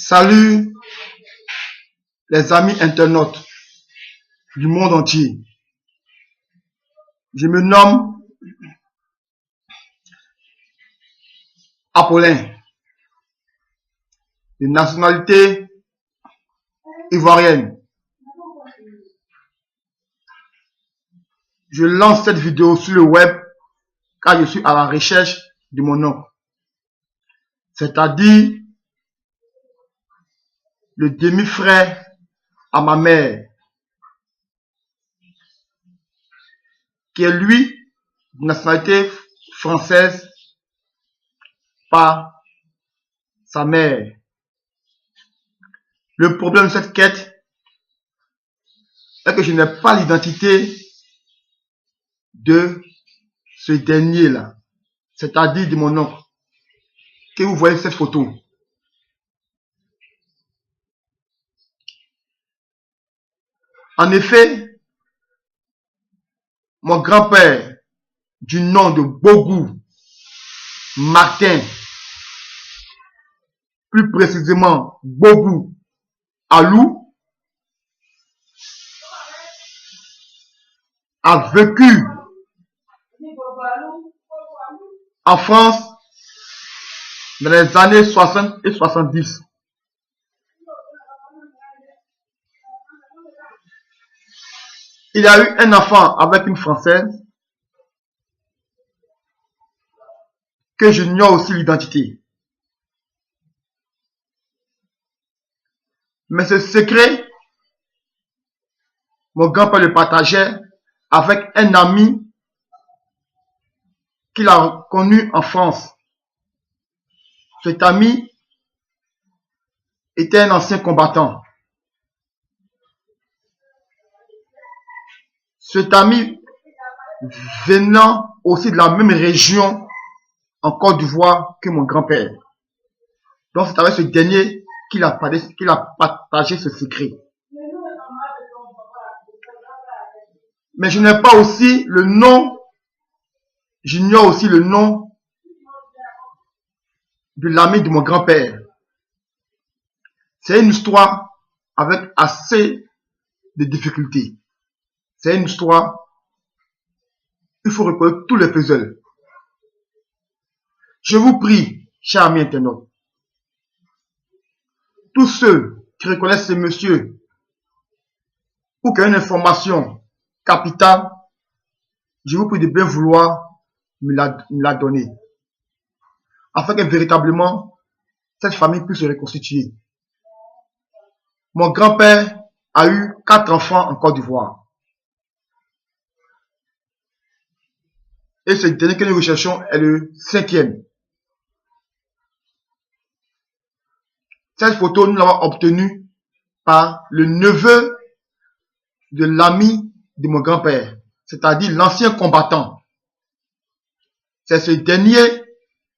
Salut les amis internautes du monde entier. Je me nomme Apollin, de nationalité ivoirienne. Je lance cette vidéo sur le web car je suis à la recherche de mon nom, c'est-à-dire le demi-frère à ma mère, qui est lui de nationalité française par sa mère. Le problème de cette quête est que je n'ai pas l'identité de ce dernier-là, c'est-à-dire de mon oncle, que vous voyez cette photo. En effet, mon grand-père, du nom de Bogou Martin, plus précisément Bogou Alou, a vécu en France dans les années 60 et 70. Il a eu un enfant avec une Française que j'ignore aussi l'identité. Mais ce secret, mon grand-père le partageait avec un ami qu'il a connu en France. Cet ami était un ancien combattant. Cet ami venant aussi de la même région en Côte d'Ivoire que mon grand-père. Donc c'est avec ce dernier qu'il a partagé ce secret. Mais je n'ai pas aussi le nom, j'ignore aussi le nom de l'ami de mon grand-père. C'est une histoire avec assez de difficultés. C'est une histoire, il faut reconnaître tous les puzzles. Je vous prie, chers amis internautes, tous ceux qui reconnaissent ce monsieur ou qui ont une information capitale, je vous prie de bien vouloir me la donner, afin que véritablement cette famille puisse se reconstituer. Mon grand-père a eu 4 enfants en Côte d'Ivoire. Et ce dernier que nous recherchons est le 5e. Cette photo, nous l'avons obtenue par le neveu de l'ami de mon grand-père, c'est-à-dire l'ancien combattant. C'est ce dernier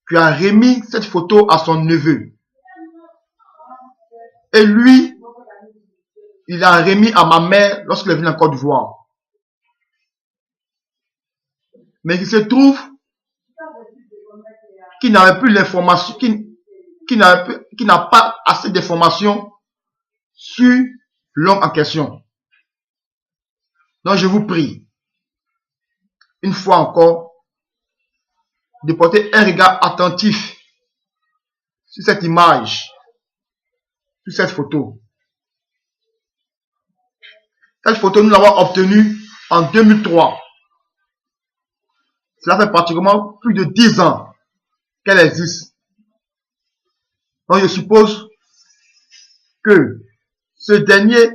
qui a remis cette photo à son neveu. Et lui, il a remis à ma mère lorsqu'il est venu en Côte d'Ivoire. Mais il se trouve qu'il n'avait plus l'information, qu'il n'a pas assez d'informations sur l'homme en question. Donc je vous prie, une fois encore, de porter un regard attentif sur cette image, sur cette photo. Cette photo, nous l'avons obtenue en 2003. Cela fait pratiquement plus de 10 ans qu'elle existe. Donc je suppose que ce dernier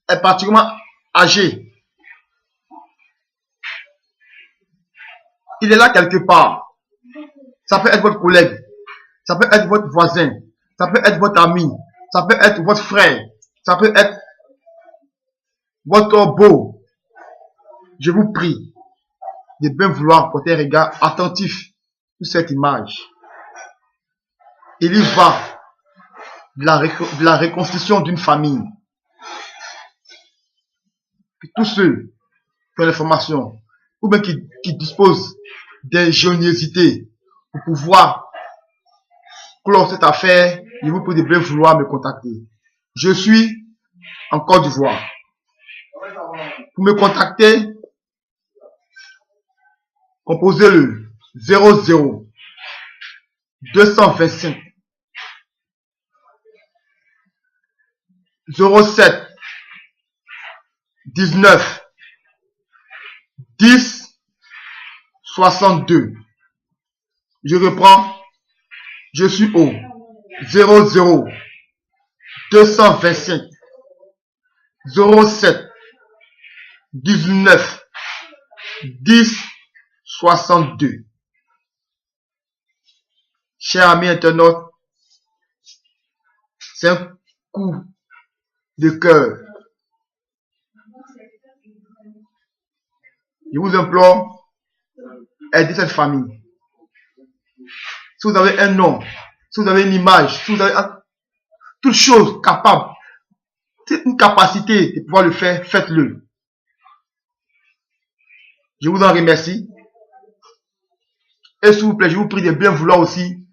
est pratiquement âgé. Il est là quelque part. Ça peut être votre collègue, ça peut être votre voisin, ça peut être votre ami, ça peut être votre frère, ça peut être votre beau. Je vous prie de bien vouloir porter un regard attentif sur cette image. Il y va de la reconstruction d'une famille. Que tous ceux qui ont l'information ou bien qui disposent d'ingéniosité pour pouvoir clore cette affaire, je vous prie de bien vouloir me contacter. Je suis en Côte d'Ivoire. Pour me contacter, composez le 00 225 07 19 10 62. Je reprends. Je suis au 00 225 07 19 10 62. Chers amis internautes, c'est un coup de cœur. Je vous implore, aidez cette famille. Si vous avez un nom, si vous avez une image, si vous avez toute chose capable, une capacité de pouvoir le faire, faites-le. Je vous en remercie. Et s'il vous plaît, je vous prie de bien vouloir aussi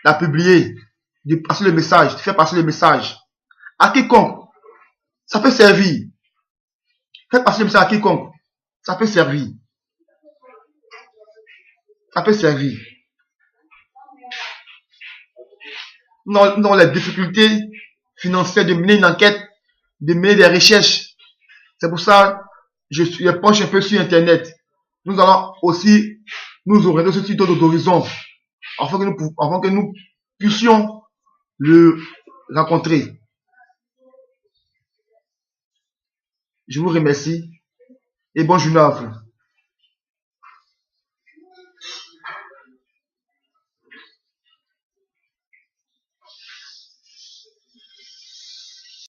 la publier, de passer le message, de faire passer le message à quiconque. Ça peut servir. Faites passer le message à quiconque. Ça peut servir. Ça peut servir. Nous avons les difficultés financières de mener une enquête, de mener des recherches. C'est pour ça que je penche un peu sur Internet. Nous allons aussi nous orienter sur d'autres horizons afin que nous puissions le rencontrer. Je vous remercie et bonne journée à vous.